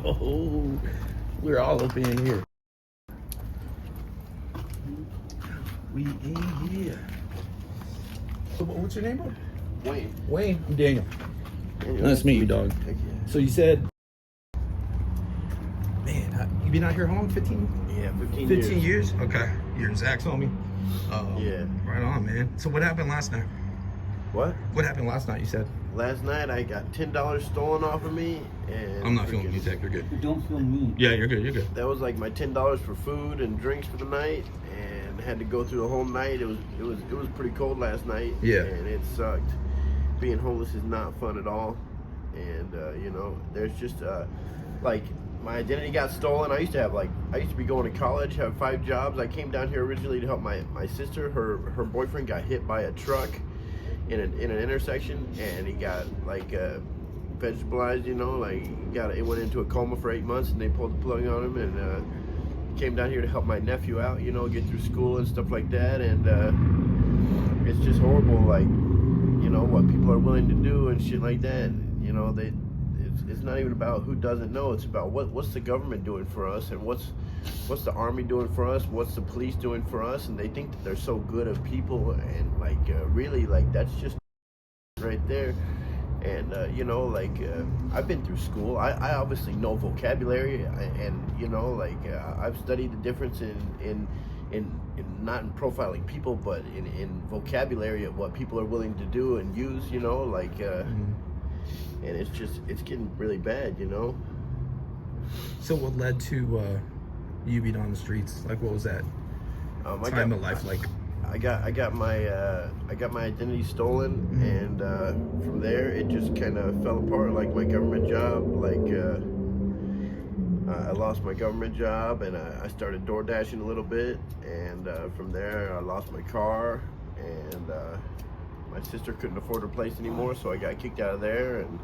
Oh, we're all up in here. We in here. So what's your name, bro? Wayne. Wayne. I'm Daniel. Nice to meet you, dog. Heck yeah. So you said, man, you been out here how long? 15? Yeah, 15 15 years? Okay. You're Zach's homie? Yeah. Right on, man. So what happened last night? What? What happened last night, you said? Last night I got $10 stolen off of me, and I'm not feeling you, Zach. You're good. Don't feel mean. Yeah, you're good. You're good. that was like my $10 for food and drinks for the night, and had to go through the whole night. It was pretty cold last night. Yeah. And it sucked. Being homeless is not fun at all, and you know, there's just like my identity got stolen. I used to be going to college, have 5 jobs. I came down here originally to help my sister. Her boyfriend got hit by a truck in an intersection, and he got like vegetabilized, you know, like it went into a coma for 8 months, and they pulled the plug on him, and came down here to help my nephew out, you know, get through school and stuff like that. And it's just horrible, like, you know, what people are willing to do and shit like that. You know, it's not even about who doesn't know. It's about what's the government doing for us, and what's the army doing for us, what's the police doing for us. And they think that they're so good of people, and like really, like, that's just right there. And you know, like, I've been through school. I obviously know vocabulary, and you know, like, I've studied the difference in not in profiling people, but in vocabulary of what people are willing to do and use, you know, like, and it's getting really bad, you know. So what led to you being on the streets? Like, what was that time of life like? I got my identity stolen, and from there it just kind of fell apart. Like my government job, like I lost my government job, and I started door dashing a little bit, and from there I lost my car, and my sister couldn't afford her place anymore, so I got kicked out of there and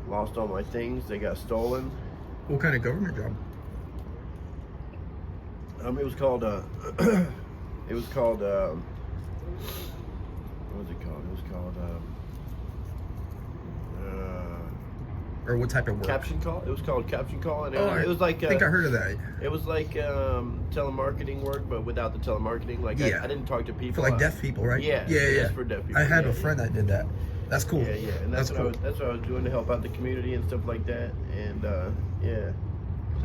lost all my things. They got stolen. What kind of government job? It was called what was it called? It was called Or what type of work? caption call. It was called caption call, and Oh, it was like I think I heard of that. it was like telemarketing work, but without the telemarketing. Like, Yeah. I didn't talk to people. For like deaf people, right? Yeah, Yeah. just for deaf people. I had Yeah, a friend that did that. That's cool. Yeah, and that's cool. what I was doing to help out the community and stuff like that. And yeah.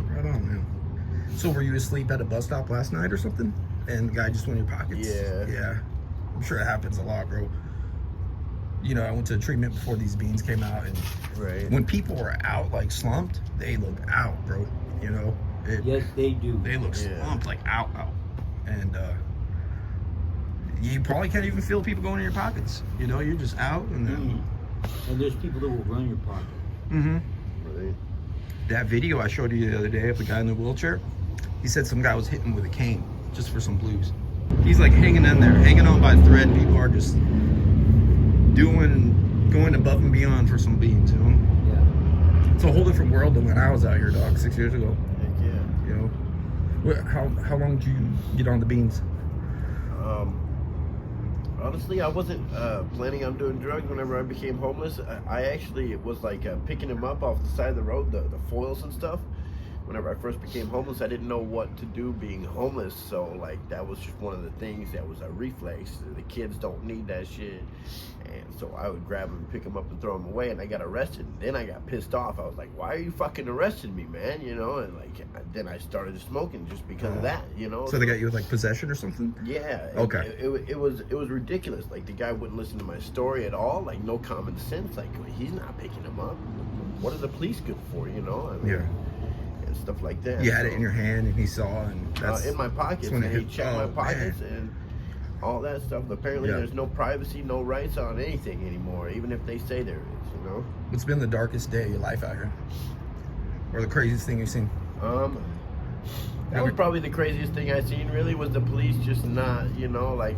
Right on, man. So were you asleep at a bus stop last night or something, and the guy just went in your pockets? Yeah. I'm sure it happens a lot, bro. You know, I went to treatment before these beans came out, and Right. when people are out, like, slumped, they look out, bro. You know? Yes, they do. They look Yeah. slumped, like out. And you probably can't even feel people going in your pockets. You know, you're just out, and then... And there's people that will run your pocket. Right. That video I showed you the other day of the guy in the wheelchair, he said some guy was hitting with a cane just for some blues. He's like hanging in there, hanging on by a thread. People are just going above and beyond for some beans, you know? Yeah. It's a whole different world than when I was out here, dog, 6 years ago. Heck yeah. You know? How long did you get on the beans? Honestly, I wasn't planning on doing drugs whenever I became homeless. I actually was like picking them up off the side of the road, the foils and stuff. Whenever I first became homeless, I didn't know what to do being homeless. So like that was just one of the things that was a reflex. The kids don't need that shit. And so I would grab them, pick them up, and throw them away. And I got arrested. And then I got pissed off. I was like, "Why are you fucking arresting me, man?" You know. And like then I started smoking just because of that. You know. So they got you with like possession or something? Yeah. Okay. It was ridiculous. Like the guy wouldn't listen to my story at all. Like no common sense. Like he's not picking him up. What are the police good for? You know. I mean, Yeah. and stuff like that. You had it in your hand, and he saw, and that's in my pockets, when and it he hit. checked my Oh, pockets man. and all that stuff. Apparently, Yeah. there's no privacy, no rights on anything anymore, even if they say there is. You know. What's been the darkest day of your life out here? Or the craziest thing you've seen? That was probably the craziest thing I seen. Really, was the police just not, you know, like.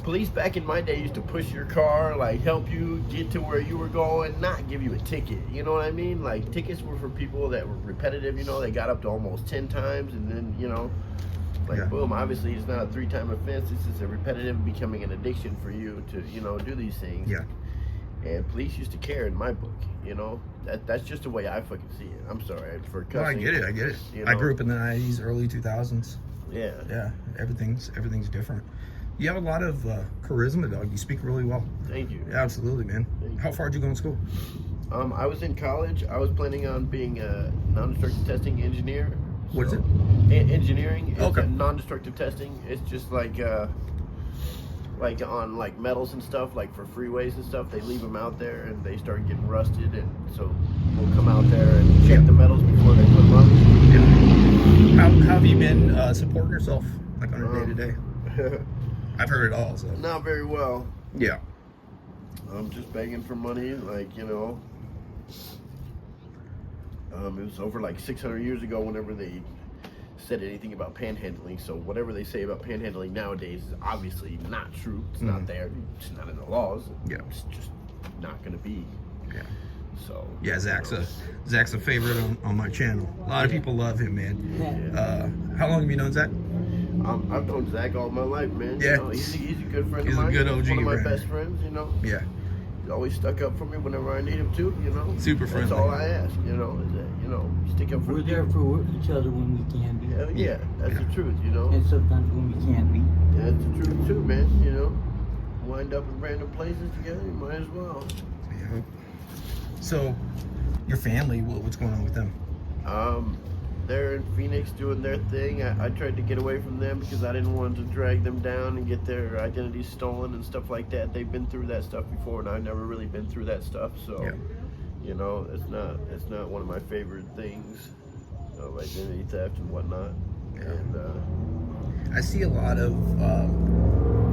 Police back in my day used to push your car, like help you get to where you were going, not give you a ticket. You know what I mean? Like tickets were for people that were repetitive. You know, they got up to almost 10 times, and then you know, like Yeah. boom. Obviously, it's not a 3-time offense. This is a repetitive, becoming an addiction for you to, you know, do these things. Yeah. And police used to care in my book, you know. That's just the way I fucking see it. I'm sorry for cussing. No, I get it. You I know? grew up in the 90s, early 2000s. Yeah. Yeah, everything's different. You have a lot of charisma, dog. You speak really well. Thank you. Yeah, absolutely, man. Thank you. How far did you go in school? I was in college. I was planning on being a non-destructive testing engineer. What is it? Engineering. It's Okay. Non-destructive testing. It's just like on like metals and stuff, like for freeways and stuff. They leave them out there and they start getting rusted, and so we'll come out there and check the metals before they put them up. Yeah. How have you been supporting yourself, like on a day to day? I've heard it all. So Not very well. yeah. I'm just begging for money, like, you know. It was over like 600 years ago whenever they said anything about panhandling. So whatever they say about panhandling nowadays is obviously not true. It's not there. It's not in the laws. Yeah. It's just not going to be. Yeah. So. Yeah, Zach's a favorite on my channel. A lot of people love him, man. Yeah. How long have you known Zach? I've known Zach all my life, man. Yeah. You know, he's a good friend He's of a mine. good OG, He's one of my right? best friends, you know. Yeah. He's always stuck up for me whenever I need him to, you know. Super friendly. That's all I ask, you know, is that, you know, stick up for We're the there people. for each other when we can be. Hell yeah, that's Yeah. the truth, you know. And sometimes when we can't be. That's the truth too, man, you know. Wind up in random places together, you might as well. Yeah. So, your family, what's going on with them? They're in Phoenix doing their thing. I tried to get away from them because I didn't want to drag them down and get their identities stolen and stuff like that. They've been through that stuff before, and I've never really been through that stuff. So, Yeah. you know, it's not one of my favorite things, of identity theft and whatnot. Yeah. And I see a lot of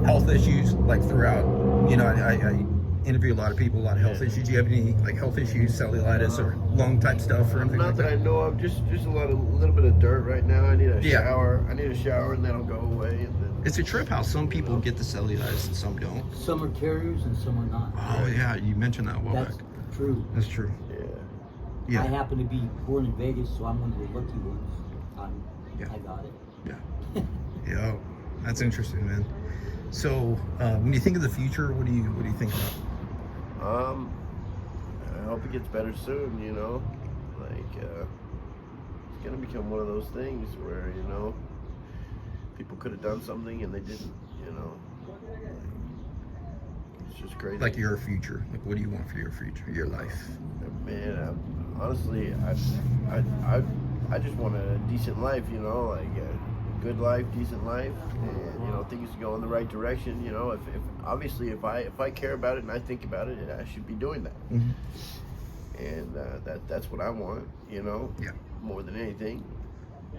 health issues, like throughout. You know, I interview a lot of people, a lot of health issues. Do you have any like health issues, cellulitis or lung type stuff or anything not like that I that? know of, just a little bit of dirt right now. I need a Yeah. shower. I need a shower, and that'll go away. And then It's a trip how some people get the cellulitis and some don't. Some are carriers and some are not. Oh yeah, you mentioned that a while That's back. true. That's true. yeah. I Yeah. happen to be born in Vegas, so I'm one of the lucky ones. Yeah. I got it. Yeah. Yeah. That's interesting, man. So when you think of the future, what do you think about? I hope it gets better soon, you know. Like, it's gonna become one of those things where, you know, people could have done something and they didn't, you know. It's just crazy. Like your future. Like what do you want for your future, your life? Man, honestly, I just want a decent life, you know, like a good life, decent life, and you know, things go in the right direction. You know, if obviously if I care about it and I think about it, I should be doing that. Mm-hmm. And that's what I want, you know, Yeah. more than anything.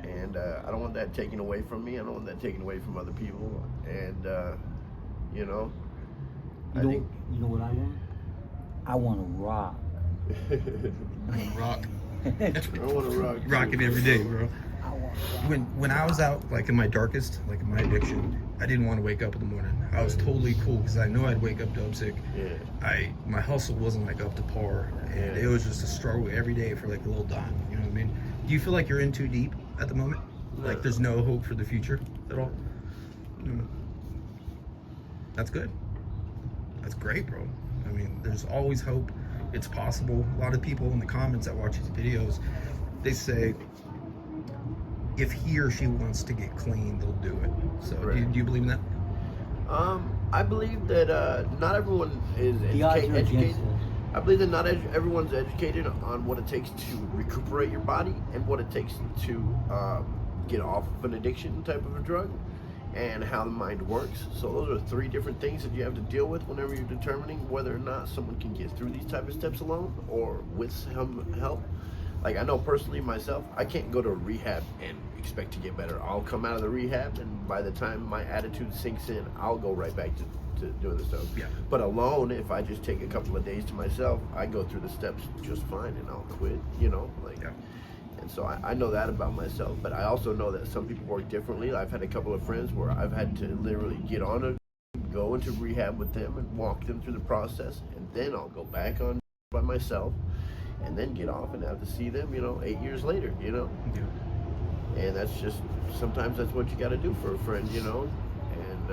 And I don't want that taken away from me. I don't want that taken away from other people. And you know, You know what I want? I want to rock. Rock. I want to rock. Rock it every day, bro. I want to rock. When I was out, like in my darkest, like in my addiction, I didn't want to wake up in the morning. I was totally cool because I know I'd wake up dub sick. Yeah. My hustle wasn't like up to par, and it was just a struggle every day for like a little dime. You know what I mean? Do you feel like you're in too deep at the moment? Like there's no hope for the future at all? That's good. That's great, bro. I mean, there's always hope. It's possible. A lot of people in the comments that watch these videos, they say, if he or she wants to get clean, they'll do it. So do you believe in that? I believe that not everyone is The odds are educated. against us. I believe that not everyone's educated on what it takes to recuperate your body and what it takes to get off of an addiction type of a drug, and how the mind works. So those are three different things that you have to deal with whenever you're determining whether or not someone can get through these type of steps alone or with some help. Like I know personally myself, I can't go to rehab and expect to get better. I'll come out of the rehab, and by the time my attitude sinks in, I'll go right back to doing the stuff. Yeah. But alone, if I just take a couple of days to myself, I go through the steps just fine, and I'll quit. You know, like. Yeah. And so I know that about myself, but I also know that some people work differently. I've had a couple of friends where I've had to literally get on a go into rehab with them and walk them through the process, and then I'll go back on by myself and then get off and have to see them, 8 years later, And that's just, sometimes that's what you got to do for a friend, And,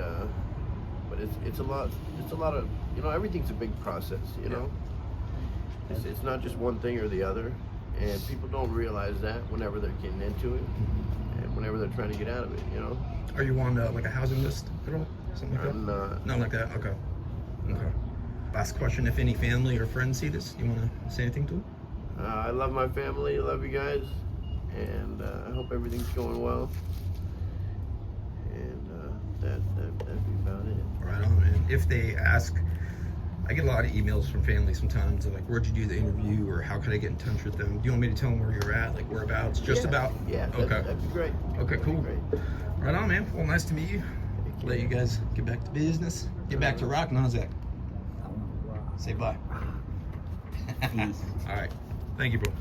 but it's a lot of, you know, everything's a big process, you know. It's not just one thing or the other, and people don't realize that whenever they're getting into it, and whenever they're trying to get out of it, you know. Are you on like a housing list at all? Something like that? I'm not. Not like that. Okay. Okay. Last question: if any family or friends see this, you want to say anything to them? I love my family. I love you guys, and I hope everything's going well. And that'd be about it. Right on, man. If they ask, I get a lot of emails from family sometimes. They're like, "Where'd you do the interview?" or "How could I get in touch with them?" Do you want me to tell them where you're at, like whereabouts? Just about. Yeah. Okay. That'd be great. Okay. Cool. Great. Right on, man. Well, nice to meet you. Let you guys get back to business. Get back to rocking, huh, Zach? I want to rock. Say bye. Peace. All right. Thank you, bro.